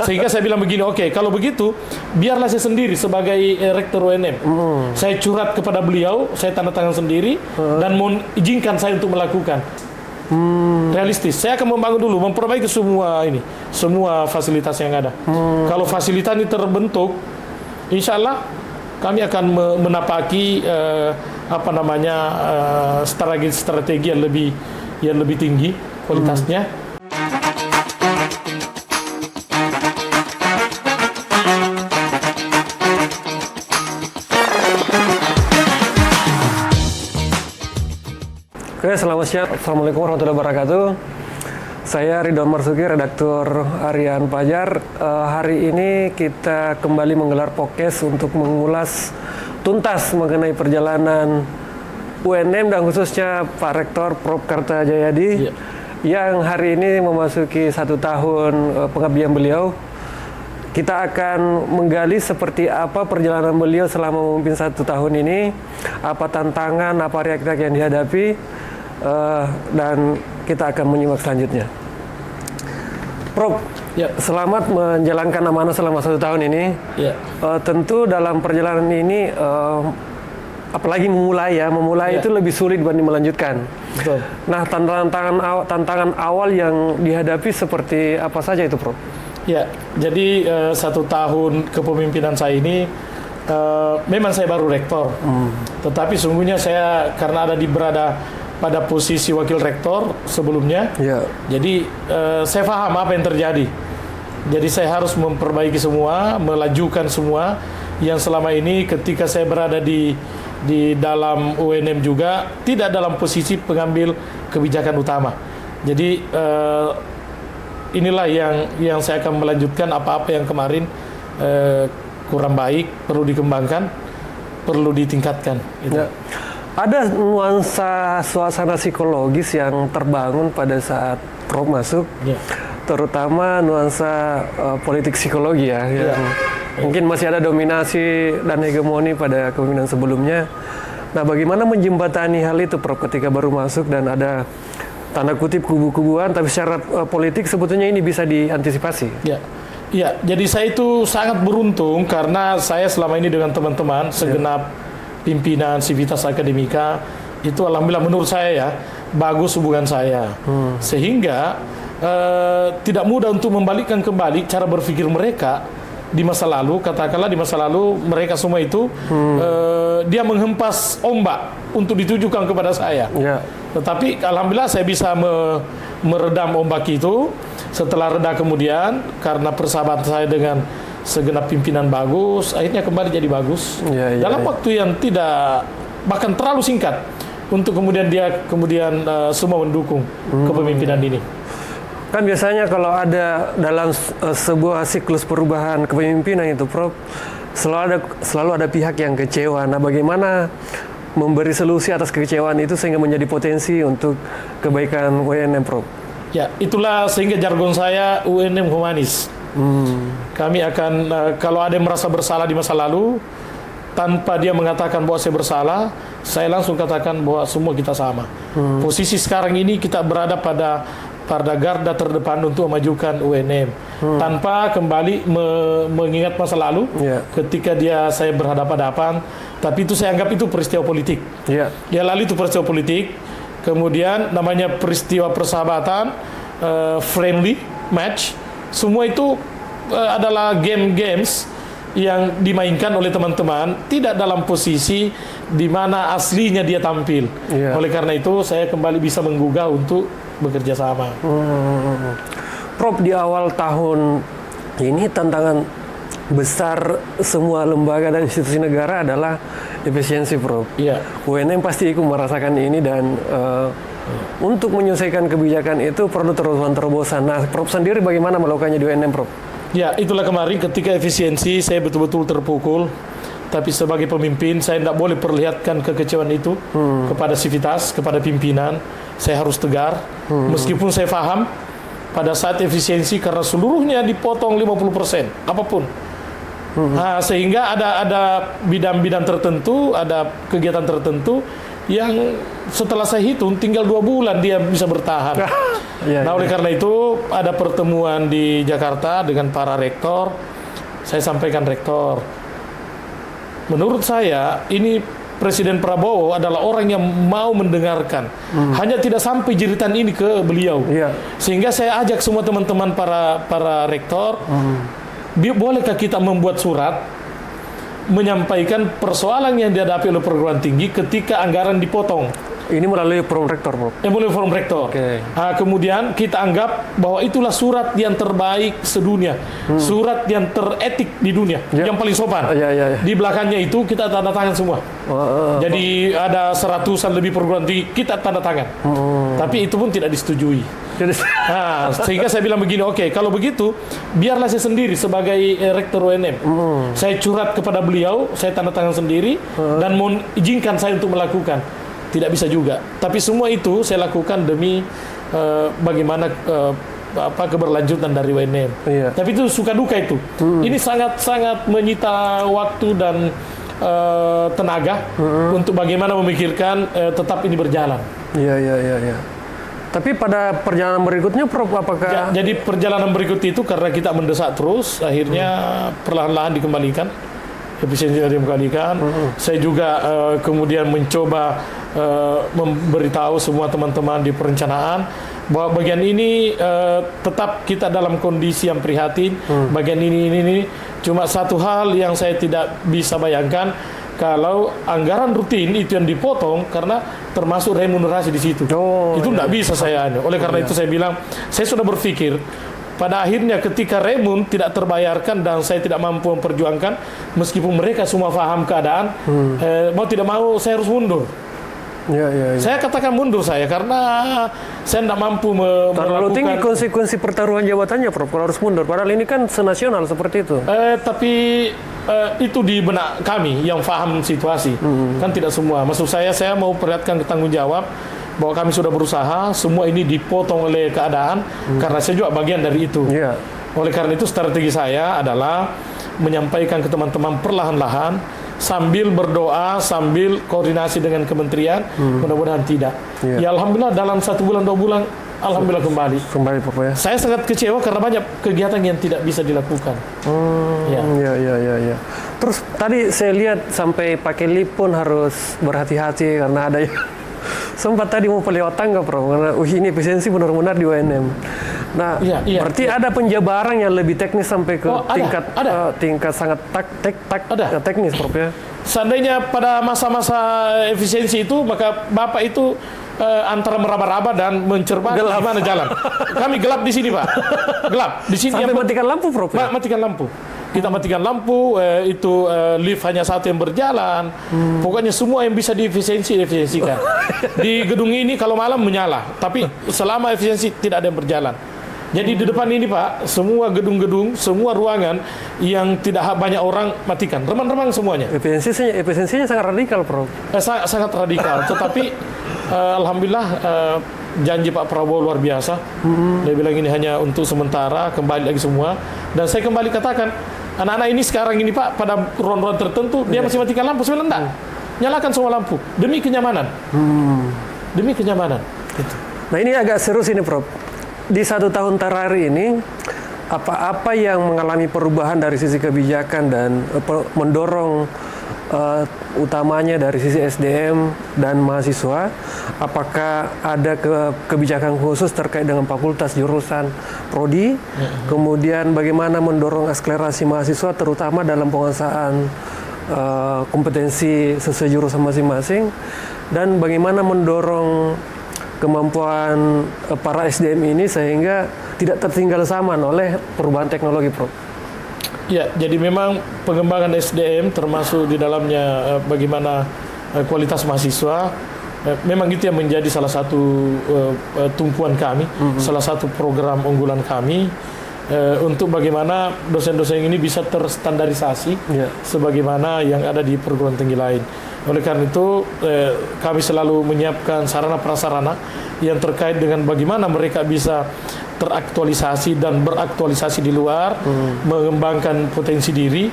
sehingga saya bilang begini, oke, kalau begitu biarlah saya sendiri sebagai rektor UNM. Saya curhat kepada beliau, saya tanda tangan sendiri dan mohon izinkan saya untuk melakukan. Realistis, saya akan membangun dulu, memperbaiki semua fasilitas yang ada. Kalau fasilitas ini terbentuk, insya Allah kami akan menapaki strategi yang lebih tinggi kualitasnya. Oke, selamat siang. Assalamualaikum warahmatullahi wabarakatuh. Saya Ridwan Marsuki, redaktur harian Fajar. Hari ini kita kembali menggelar podcast untuk mengulas tuntas mengenai perjalanan UNM dan khususnya Pak Rektor Prof. Kartajayadi yang hari ini memasuki 1 tahun pengabdian beliau. Kita akan menggali seperti apa perjalanan beliau selama memimpin 1 tahun ini, apa tantangan, apa riak-riak yang dihadapi, dan kita akan menyimak selanjutnya. Prof, selamat menjalankan amanah selama 1 tahun ini. Tentu dalam perjalanan ini, apalagi memulai itu lebih sulit dibanding melanjutkan. Betul. Nah, tantangan awal yang dihadapi seperti apa saja itu, Prof? Ya, jadi 1 tahun kepemimpinan saya ini memang saya baru rektor, tetapi sungguhnya saya karena berada pada posisi wakil rektor sebelumnya, jadi saya paham apa yang terjadi. Jadi saya harus memperbaiki semua, melajukan semua yang selama ini ketika saya berada di dalam UNM juga tidak dalam posisi pengambil kebijakan utama. Jadi inilah yang saya akan melanjutkan apa-apa yang kemarin kurang baik, perlu dikembangkan, perlu ditingkatkan. Gitu. Ada nuansa suasana psikologis yang terbangun pada saat Prof masuk, terutama nuansa politik psikologi yang mungkin masih ada dominasi dan hegemoni pada kepemimpinan sebelumnya. Nah, bagaimana menjembatani hal itu, Prof, ketika baru masuk dan ada tanda kutip kubu-kubuan, tapi secara politik sebetulnya ini bisa diantisipasi? Ya, jadi saya itu sangat beruntung karena saya selama ini dengan teman-teman segenap pimpinan Civitas Akademika itu alhamdulillah menurut saya bagus hubungan saya, sehingga tidak mudah untuk membalikkan kembali cara berpikir mereka di masa lalu. Katakanlah di masa lalu mereka semua itu dia menghempas ombak untuk ditujukan kepada saya. Tetapi alhamdulillah saya bisa meredam ombak itu. Setelah reda kemudian karena persahabatan saya dengan segenap pimpinan bagus, akhirnya kembali jadi bagus dalam waktu yang tidak bahkan terlalu singkat untuk kemudian semua mendukung kepemimpinan ini. Kan biasanya kalau ada dalam sebuah siklus perubahan kepemimpinan itu, Prof, selalu ada pihak yang kecewa. Nah, bagaimana memberi solusi atas kekecewaan itu sehingga menjadi potensi untuk kebaikan UNM, Prof? Ya, itulah sehingga jargon saya UNM humanis. Kami akan kalau ada yang merasa bersalah di masa lalu, tanpa dia mengatakan bahwa saya bersalah, saya langsung katakan bahwa semua kita sama. Posisi sekarang ini kita berada pada garda terdepan untuk memajukan UNM, tanpa kembali mengingat masa lalu ketika saya berhadapan-hadapan. Tapi itu saya anggap itu peristiwa politik. Ya, lalu itu peristiwa politik. Kemudian namanya peristiwa persahabatan, friendly match, semua itu adalah games yang dimainkan oleh teman-teman, tidak dalam posisi di mana aslinya dia tampil. Oleh karena itu saya kembali bisa menggugah untuk bekerja sama. Prof, di awal tahun ini tantangan besar semua lembaga dan institusi negara adalah efisiensi, Prof. UNM pasti ikut merasakan ini dan untuk menyelesaikan kebijakan itu perlu terobosan. Nah, Prof sendiri bagaimana melakukannya di UNM, Prof? Ya, itulah kemarin ketika efisiensi saya betul-betul terpukul. Tapi sebagai pemimpin saya tidak boleh perlihatkan kekecewaan itu kepada Civitas, kepada pimpinan. Saya harus tegar, meskipun saya paham pada saat efisiensi karena seluruhnya dipotong 50%, apapun. Nah, sehingga ada bidang-bidang tertentu, ada kegiatan tertentu yang setelah saya hitung tinggal 2 bulan dia bisa bertahan. Nah, oleh karena itu ada pertemuan di Jakarta dengan para rektor. Saya sampaikan rektor, menurut saya ini Presiden Prabowo adalah orang yang mau mendengarkan. Hanya tidak sampai jeritan ini ke beliau. Sehingga saya ajak semua teman-teman para rektor, bolehkah kita membuat surat menyampaikan persoalan yang dihadapi oleh perguruan tinggi ketika anggaran dipotong. Ini melalui forum rektor, Bro. Melalui forum rektor. Kemudian kita anggap bahwa itulah surat yang terbaik sedunia, surat yang teretik di dunia, yang paling sopan. Di belakangnya itu kita tanda tangan semua. Jadi ada 100-an lebih perguruan tinggi, kita tanda tangan. Tapi itu pun tidak disetujui. Sehingga saya bilang begini, oke, kalau begitu biarlah saya sendiri sebagai rektor UNM. Saya curhat kepada beliau, saya tanda tangan sendiri dan mohon izinkan saya untuk melakukan. Tidak bisa juga. Tapi semua itu saya lakukan demi bagaimana keberlanjutan dari UNM. Tapi itu suka duka itu. Ini sangat menyita waktu dan tenaga untuk bagaimana memikirkan tetap ini berjalan. Tapi pada perjalanan berikutnya, Prof, apakah... Jadi perjalanan berikut itu karena kita mendesak terus, akhirnya perlahan-lahan dikembalikan. Efisiensi dikembalikan. Saya juga kemudian mencoba memberitahu semua teman-teman di perencanaan bahwa bagian ini tetap kita dalam kondisi yang prihatin. Bagian ini cuma satu hal yang saya tidak bisa bayangkan, kalau anggaran rutin itu yang dipotong karena termasuk remunerasi di situ. Itu tidak bisa saya. Oleh karena itu saya bilang, saya sudah berpikir pada akhirnya ketika remun tidak terbayarkan dan saya tidak mampu memperjuangkan, meskipun mereka semua paham keadaan, mau tidak mau saya harus mundur. Saya katakan mundur saya karena saya tidak mampu terlalu melakukan... tinggi konsekuensi pertaruhan jabatannya, Prof, kalau harus mundur. Padahal ini kan senasional seperti itu. Tapi itu di benak kami yang paham situasi. Kan tidak semua. Maksud saya mau perlihatkan tanggung jawab bahwa kami sudah berusaha, semua ini dipotong oleh keadaan, karena saya juga bagian dari itu. Oleh karena itu strategi saya adalah menyampaikan ke teman-teman perlahan-lahan, sambil berdoa, sambil koordinasi dengan kementerian, mudah-mudahan tidak. Ya Alhamdulillah dalam 1 bulan 2 bulan, Alhamdulillah kembali Prof, ya. Saya sangat kecewa karena banyak kegiatan yang tidak bisa dilakukan. Terus tadi saya lihat sampai pakai lip pun harus berhati-hati karena ada yang sempat tadi mau lewat tangga, Prof, karena ini efisiensi benar-benar di UNM. Nah, berarti ada penjabaran yang lebih teknis sampai ke tingkat sangat teknis, Prof, ya. Seandainya pada masa-masa efisiensi itu, maka Bapak itu antara meraba-raba dan mencermati gimana jalan. Kami gelap di sini, Pak. Gelap di sini. Sampai matikan lampu, Prof. Matikan lampu. Kita matikan lampu, itu lift hanya satu yang berjalan. Pokoknya semua yang bisa diefisiensikan. Di gedung ini kalau malam menyala, tapi selama efisiensi tidak ada yang berjalan. Jadi di depan ini, Pak, semua gedung-gedung, semua ruangan yang tidak banyak orang matikan, remang-remang semuanya. Efisiensinya sangat radikal, Prof. Sangat radikal, tetapi alhamdulillah janji Pak Prabowo luar biasa. Dia bilang ini hanya untuk sementara, kembali lagi semua. Dan saya kembali katakan, anak-anak ini sekarang ini, Pak, pada ruang-ruang tertentu dia masih matikan lampu. Saya bilang enggak, nyalakan semua lampu demi kenyamanan. Demi kenyamanan. Gitu. Nah, ini agak seru sini, Prof. Di 1 tahun terakhir ini, apa yang mengalami perubahan dari sisi kebijakan dan mendorong utamanya dari sisi SDM dan mahasiswa? Apakah ada kebijakan khusus terkait dengan fakultas, jurusan, prodi? Kemudian bagaimana mendorong akselerasi mahasiswa terutama dalam penguasaan kompetensi sesuai jurusan masing-masing? Dan bagaimana mendorong kemampuan para SDM ini sehingga tidak tertinggal zaman oleh perubahan teknologi, Prof? Ya, jadi memang pengembangan SDM termasuk di dalamnya bagaimana kualitas mahasiswa, memang itu yang menjadi salah satu tumpuan kami, salah satu program unggulan kami untuk bagaimana dosen-dosen ini bisa terstandarisasi sebagaimana yang ada di perguruan tinggi lain. Oleh karena itu kami selalu menyiapkan sarana prasarana yang terkait dengan bagaimana mereka bisa teraktualisasi dan beraktualisasi di luar, mengembangkan potensi diri,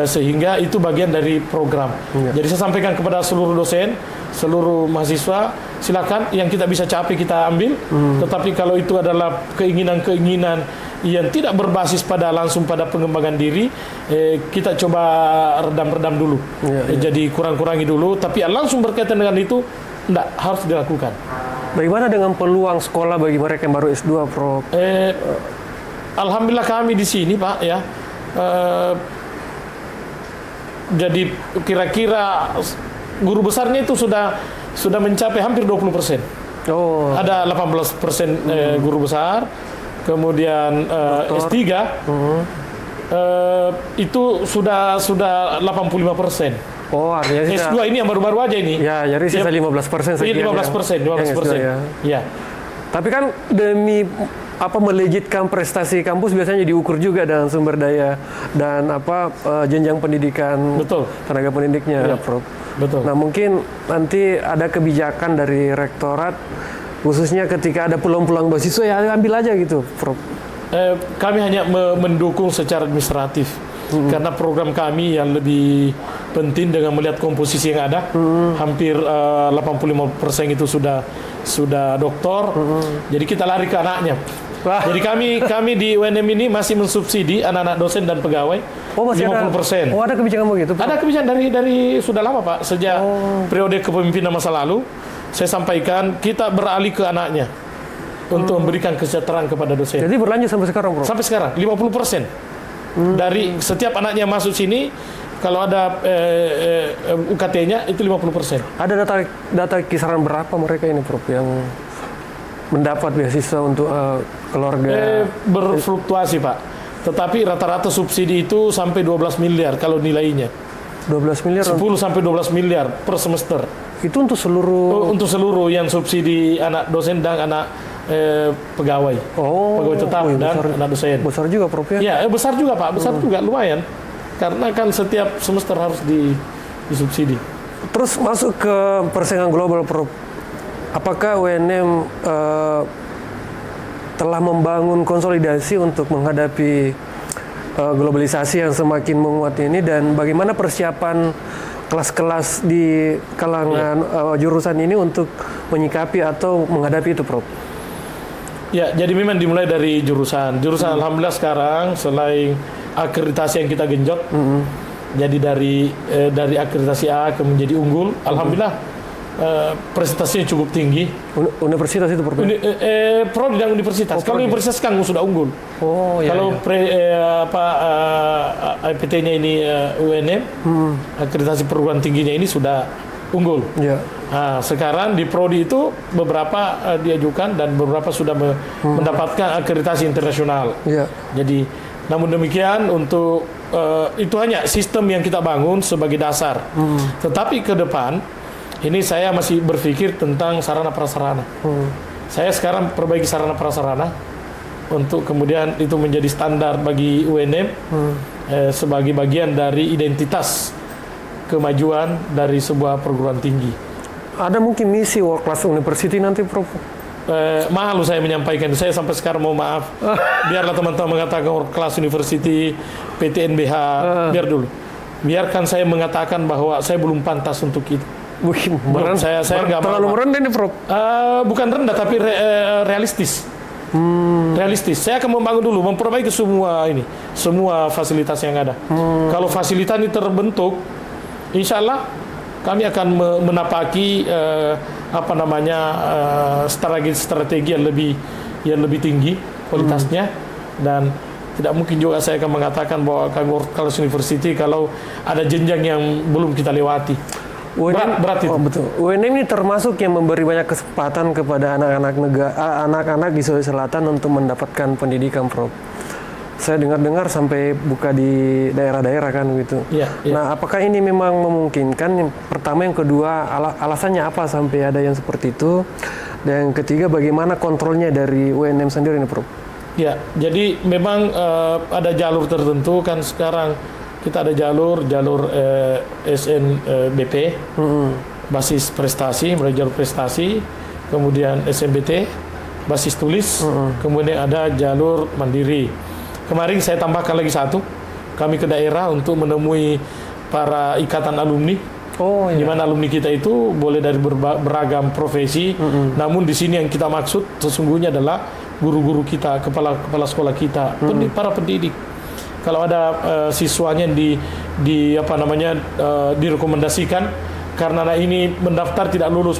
sehingga itu bagian dari program. Jadi saya sampaikan kepada seluruh dosen seluruh mahasiswa, silakan yang kita bisa capai kita ambil. Tetapi kalau itu adalah keinginan-keinginan yang tidak berbasis langsung pada pengembangan diri, kita coba redam dulu. Jadi kurang-kurangi dulu. Tapi yang langsung berkaitan dengan itu, enggak, harus dilakukan. Bagaimana dengan peluang sekolah bagi mereka yang baru S2, Prof? Alhamdulillah kami di sini, Pak, ya. Jadi kira-kira guru besarnya itu sudah mencapai hampir 20%. Oh. Ada 18% guru besar, kemudian S3 itu sudah 85%. Oh, artinya sisa, S2 ini yang baru-baru aja ini. ya, jadi sisa 15% Iya, 15%. ya. Ya. Tapi kan demi melejitkan prestasi kampus biasanya diukur juga dengan sumber daya dan jenjang pendidikan. Betul. Tenaga pendidiknya, Ya. Prof. Betul. Nah, mungkin nanti ada kebijakan dari rektorat khususnya ketika ada peluang-peluang beasiswa ya ambil aja gitu, Prof. Kami hanya mendukung secara administratif. Karena program kami yang lebih penting dengan melihat komposisi yang ada, hampir 85% itu sudah doktor. Jadi kita lari ke anaknya. Jadi kami di UNM ini masih mensubsidi anak-anak dosen dan pegawai. Oh, masih 50%. ada kebijakan begitu, Prof? Ada kebijakan dari sudah lama, Pak. Sejak periode kepemimpinan masa lalu, saya sampaikan kita beralih ke anaknya untuk memberikan kesejahteraan kepada dosen. Jadi berlanjut sampai sekarang, Prof? Sampai sekarang 50%. Dari setiap anaknya masuk sini, kalau ada UKT-nya itu 50%. Ada data kisaran berapa mereka ini, Prof, yang mendapat beasiswa untuk keluarga? Berfluktuasi, Pak. Tetapi rata-rata subsidi itu sampai 12 miliar kalau nilainya. 12 miliar? 10 sampai 12 miliar per semester. Itu untuk seluruh? Untuk seluruh yang subsidi anak dosen dan anak pegawai. Pegawai tetap dan anak dosen. Besar juga, Prof, ya? Ya, besar juga, Pak. Besar juga, lumayan. Karena kan setiap semester harus disubsidi. Terus masuk ke persaingan global, Prof. Apakah UNM telah membangun konsolidasi untuk menghadapi globalisasi yang semakin menguat ini, dan bagaimana persiapan kelas-kelas di kalangan jurusan ini untuk menyikapi atau menghadapi itu, Prof? Ya, jadi memang dimulai dari jurusan. Alhamdulillah sekarang selain akreditasi yang kita genjot, jadi dari akreditasi A ke menjadi unggul, alhamdulillah prestasinya cukup tinggi. Universitas itu, Prof? Prodi dan universitas. Kalau universitas kan sudah unggul. Kalau IPT-nya ini UNM, akreditasi perguruan tingginya ini sudah unggul. Nah, sekarang di prodi itu beberapa diajukan dan beberapa sudah mendapatkan akreditasi internasional. Jadi, namun demikian untuk itu hanya sistem yang kita bangun sebagai dasar. Tetapi ke depan ini saya masih berpikir tentang sarana prasarana. Saya sekarang perbaiki sarana prasarana untuk kemudian itu menjadi standar bagi UNM sebagai bagian dari identitas kemajuan dari sebuah perguruan tinggi. Ada mungkin misi World Class University nanti, Prof? Malu saya menyampaikan. Saya sampai sekarang mau maaf. Biarlah teman-teman mengatakan World Class University, PTNBH, biar dulu. Biarkan saya mengatakan bahwa saya belum pantas untuk itu. Saya nggak terlalu merendah ini, Prof? Bukan rendah, tapi realistis. Realistis. Saya akan membangun dulu, memperbaiki semua fasilitas yang ada. Kalau fasilitas ini terbentuk, insya Allah kami akan menapaki strategi yang lebih tinggi kualitasnya, dan tidak mungkin juga saya akan mengatakan bahwa kami World Class University kalau ada jenjang yang belum kita lewati. Berat itu. Betul. UNM ini termasuk yang memberi banyak kesempatan kepada anak-anak di Sulawesi Selatan untuk mendapatkan pendidikan, Prof. Saya dengar sampai buka di daerah-daerah kan gitu. Nah, apakah ini memang memungkinkan? Yang pertama, yang kedua, alasannya apa sampai ada yang seperti itu? Dan yang ketiga, bagaimana kontrolnya dari UNM sendiri ini, Prof? Ya, jadi memang ada jalur tertentu kan sekarang kita ada jalur SNBP, basis prestasi, mulai jalur prestasi, kemudian SMBT, basis tulis, kemudian ada jalur mandiri. Kemarin saya tambahkan lagi satu, kami ke daerah untuk menemui para ikatan alumni Oh Di iya. mana alumni kita itu boleh dari beragam profesi, namun di sini yang kita maksud sesungguhnya adalah guru-guru kita, kepala sekolah kita, para pendidik. Kalau ada siswanya apa namanya direkomendasikan karena anak ini mendaftar tidak lulus,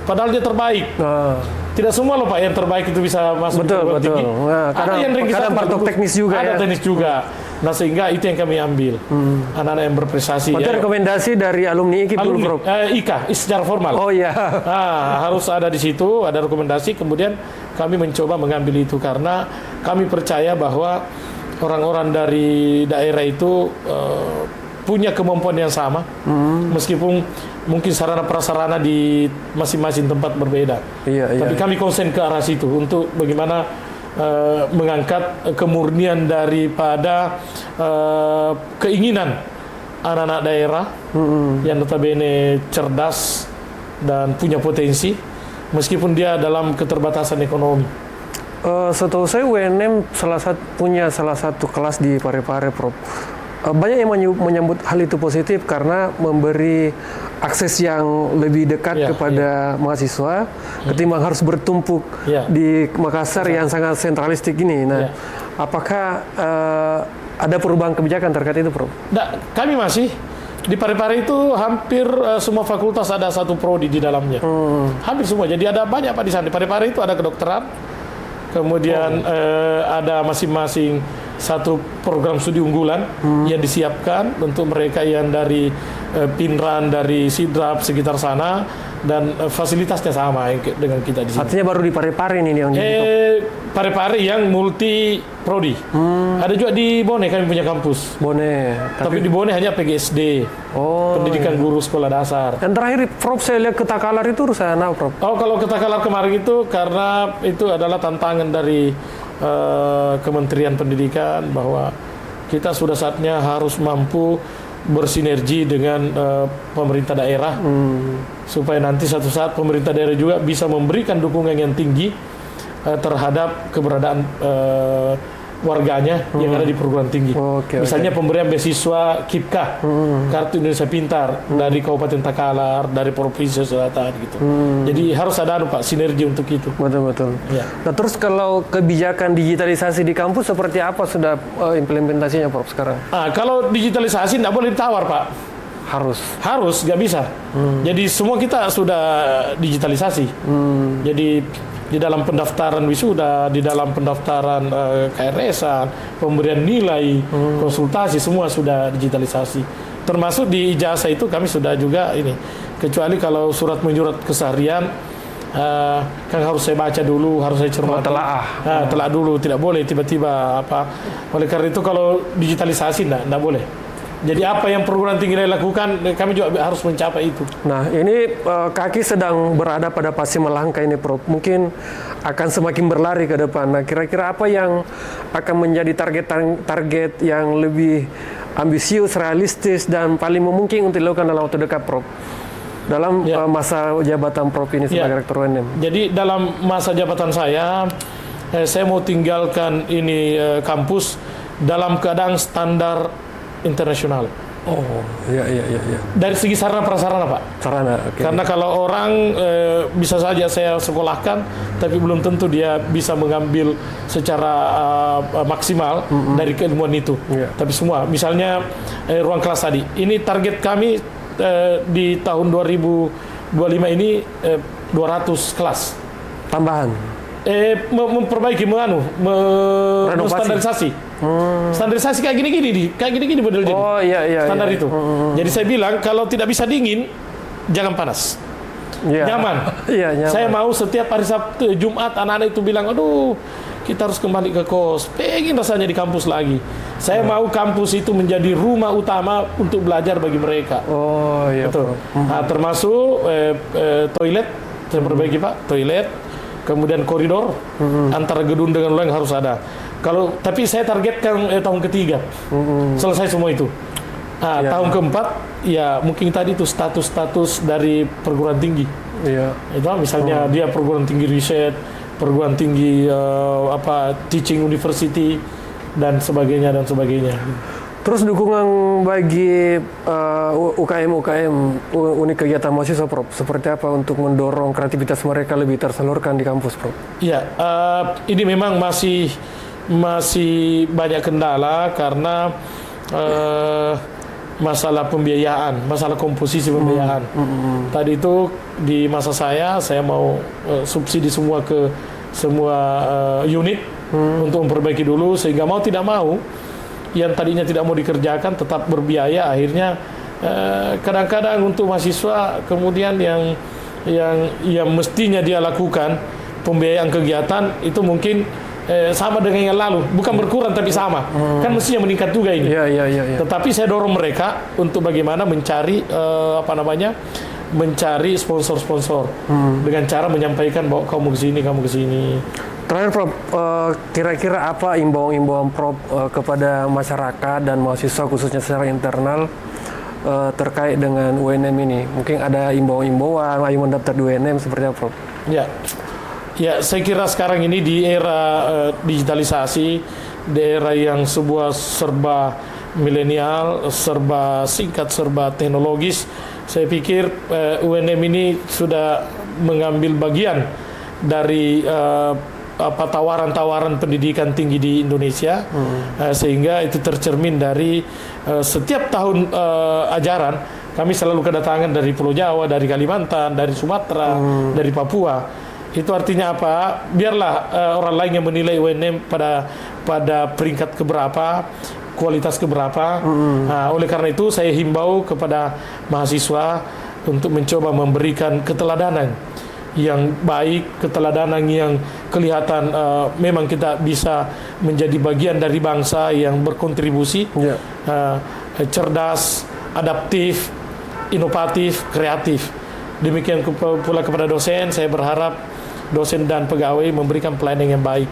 padahal dia terbaik. Nah, Tidak semua loh Pak yang terbaik itu bisa masuk betul, di perguruan betul. tinggi. Nah, Ada yang ranking kadang satu faktor bagus. teknis juga Ada ya. teknis juga. Nah sehingga itu yang kami ambil. Anak-anak yang berprestasi. Berarti rekomendasi dari alumni IKIP dulu, Alumni, Prof. IKA, secara formal. Oh iya. Harus ada di situ, ada rekomendasi. Kemudian kami mencoba mengambil itu karena kami percaya bahwa orang-orang dari daerah itu punya kemampuan yang sama, meskipun mungkin sarana prasarana di masing-masing tempat berbeda. Iya, iya. Tapi kami konsen ke arah situ untuk bagaimana mengangkat kemurnian daripada keinginan anak-anak daerah yang notabene cerdas dan punya potensi, meskipun dia dalam keterbatasan ekonomi. Setahu saya UNM punya salah satu kelas di Parepare, Prof. Banyak yang menyambut hal itu positif karena memberi akses yang lebih dekat kepada mahasiswa ketimbang harus bertumpuk di Makassar yang sangat sentralistik ini. Nah, apakah ada perubahan kebijakan terkait itu, Prof? Kami masih di Parepare itu hampir semua fakultas ada satu prodi di dalamnya. Hampir semua. Jadi ada banyak Pak di sana. Di Parepare itu ada kedokteran, kemudian ada masing-masing satu program studi unggulan yang disiapkan untuk mereka yang dari Pinran, dari Sidrap sekitar sana, dan fasilitasnya sama dengan kita di sini. Artinya baru di Parepare ini yang Parepare yang multi prodi. Ada juga di Bone kami punya kampus. Bone. Tapi di Bone hanya PGSD. Pendidikan guru sekolah dasar. Dan terakhir, Prof, saya lihat Ketakalar itu urusan apa, Prof? Kalau Ketakalar kemarin itu karena itu adalah tantangan dari Kementerian Pendidikan bahwa kita sudah saatnya harus mampu bersinergi dengan pemerintah daerah supaya nanti suatu saat pemerintah daerah juga bisa memberikan dukungan yang tinggi terhadap keberadaan warganya yang ada di perguruan tinggi. Misalnya pemberian beasiswa KIPKA, Kartu Indonesia Pintar dari Kabupaten Takalar, dari Provinsi Selatan gitu. Jadi harus ada Pak sinergi untuk itu. Betul. Ya. Nah, terus kalau kebijakan digitalisasi di kampus seperti apa sudah implementasinya, Prof, sekarang? Kalau digitalisasi tidak boleh ditawar Pak. Harus, nggak bisa. Jadi semua kita sudah digitalisasi. Jadi di dalam pendaftaran wisuda, di dalam pendaftaran KRS-an, pemberian nilai, konsultasi, semua sudah digitalisasi. Termasuk di ijazah itu kami sudah juga ini. Kecuali kalau surat menyurat keseharian, kan harus saya baca dulu, harus saya cermati. Telah dulu, tidak boleh tiba-tiba apa. Oleh karena itu kalau digitalisasi tidak boleh. Jadi apa yang perguruan tinggi lakukan, kami juga harus mencapai itu. Nah, ini kaki sedang berada pada pasti melangkah ini, Prof. Mungkin akan semakin berlari ke depan. Nah, kira-kira apa yang akan menjadi target yang lebih ambisius, realistis, dan paling memungkinkan untuk dilakukan dalam waktu dekat, Prof? Dalam masa jabatan Prof ini sebagai Rektor UNM. Jadi dalam masa jabatan saya mau tinggalkan ini kampus dalam keadaan standar internasional. Iya. Dari segi sarana prasarana, Pak. Sarana, oke. Karena kalau orang bisa saja saya sekolahkan, tapi belum tentu dia bisa mengambil secara maksimal dari keilmuan itu. Tapi semua, misalnya ruang kelas tadi. Ini target kami di tahun 2025 ini 200 kelas. Tambahan. Memperbaiki, standarisasi. Standarisasi kayak gini model jadi. Iya. Standar itu. Jadi saya bilang kalau tidak bisa dingin, jangan panas. Nyaman. Nyaman. Saya mau setiap hari Sabtu, Jumat anak-anak itu bilang, aduh, kita harus kembali ke kos. Pengen rasanya di kampus lagi. Saya mau kampus itu menjadi rumah utama untuk belajar bagi mereka. Betul. Termasuk toilet, saya perbaiki Pak, toilet. Kemudian koridor antara gedung dengan lain harus ada. Tapi saya targetkan tahun ketiga selesai semua itu. Tahun keempat ya mungkin tadi itu status dari perguruan tinggi. Itu misalnya dia perguruan tinggi riset, perguruan tinggi teaching university dan sebagainya. Terus dukungan bagi UKM-UKM unit kegiatan mahasiswa, Prof, seperti apa untuk mendorong kreativitas mereka lebih tersalurkan di kampus, Prof? Ya, ini memang masih banyak kendala karena masalah pembiayaan, masalah komposisi pembiayaan. Tadi itu di masa saya mau subsidi semua ke semua unit untuk memperbaiki dulu, sehingga mau tidak mau yang tadinya tidak mau dikerjakan tetap berbiaya. Akhirnya kadang-kadang untuk mahasiswa kemudian yang mestinya dia lakukan pembiayaan kegiatan itu mungkin sama dengan yang lalu, bukan berkurang tapi sama. Kan mestinya meningkat juga ini. Iya. Tetapi saya dorong mereka untuk bagaimana mencari mencari sponsor-sponsor dengan cara menyampaikan bahwa kamu ke sini. Terakhir, Prof, kira-kira apa imbauan-imbauan Prof kepada masyarakat dan mahasiswa khususnya secara internal terkait dengan UNM ini? Mungkin ada imbauan-imbauan, ayo mendaftar di UNM seperti apa, Prof? Ya, saya kira sekarang ini di era digitalisasi, di era yang sebuah serba milenial, serba singkat, serba teknologis, saya pikir UNM ini sudah mengambil bagian dari tawaran-tawaran pendidikan tinggi di Indonesia, sehingga itu tercermin dari setiap tahun ajaran kami selalu kedatangan dari Pulau Jawa, dari Kalimantan, dari Sumatera, dari Papua. Itu artinya apa? Biarlah orang lain yang menilai UNM pada peringkat keberapa, kualitas keberapa. Oleh karena itu saya himbau kepada mahasiswa untuk mencoba memberikan keteladanan yang baik, keteladanan yang kelihatan memang kita bisa menjadi bagian dari bangsa yang berkontribusi, cerdas, adaptif, inovatif, kreatif. Demikian pula kepada dosen, saya berharap dosen dan pegawai memberikan pelayanan yang baik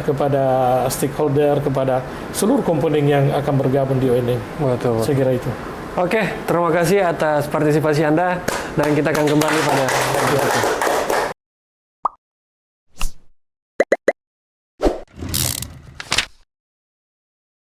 kepada stakeholder, kepada seluruh komponen yang akan bergabung di UNM. Betul. Saya kira itu. Oke, terima kasih atas partisipasi Anda dan kita akan kembali pada